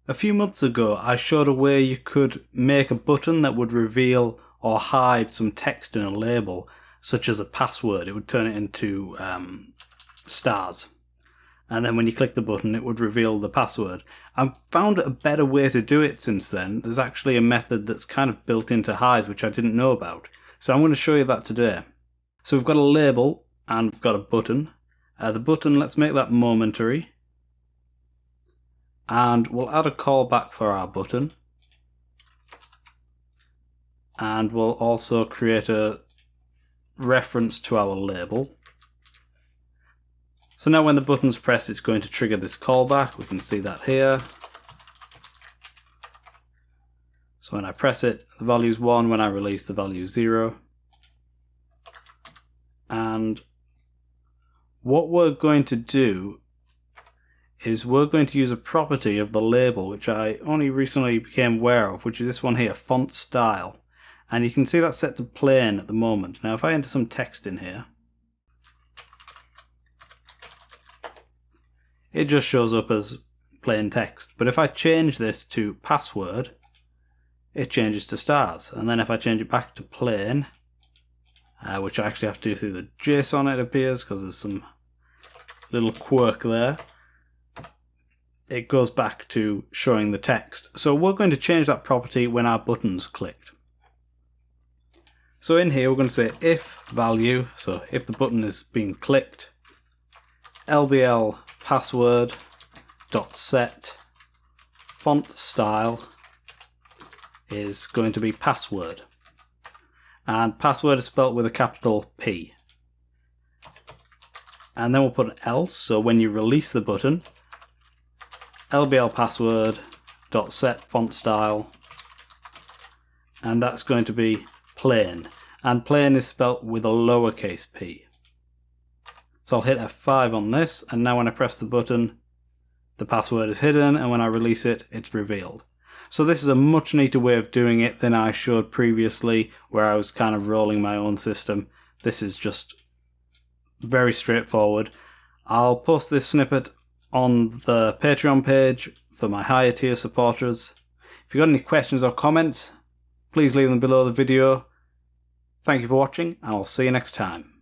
A few months ago I showed a way you could make a button that would reveal or hide some text in a label, such as a password. It would turn it into stars. And then when you click the button it would reveal the password. I've found a better way to do it since then. There's actually a method that's kind of built into HISE which I didn't know about. So I'm going to show you that today. So we've got a label and we've got a button. The button, let's make that momentary. And we'll add a callback for our button. And we'll also create a reference to our label. So now when the button's pressed, it's going to trigger this callback. We can see that here. So when I press it, the value is 1. When I release, the value is 0. And what we're going to do is we're going to use a property of the label, which I only recently became aware of, which is this one here, font style. And you can see that's set to plain at the moment. Now if I enter some text in here, it just shows up as plain text. But if I change this to password, it changes to stars. And then if I change it back to plain, which I actually have to do through the JSON, it appears, because there's some little quirk there, it goes back to showing the text. So we're going to change that property when our button's clicked. So in here we're going to say if value, so if the button is being clicked, LBL password dot set font style is going to be password. And password is spelt with a capital P. And then we'll put an else, so when you release the button, LBL password dot set font style, and that's going to be plain. And plain is spelt with a lowercase p. So I'll hit F5 on this, and now when I press the button, the password is hidden, and when I release it, it's revealed. So this is a much neater way of doing it than I showed previously, where I was kind of rolling my own system. This is just very straightforward. I'll post this snippet on the Patreon page for my higher tier supporters. If you've got any questions or comments, please leave them below the video. Thank you for watching, and I'll see you next time.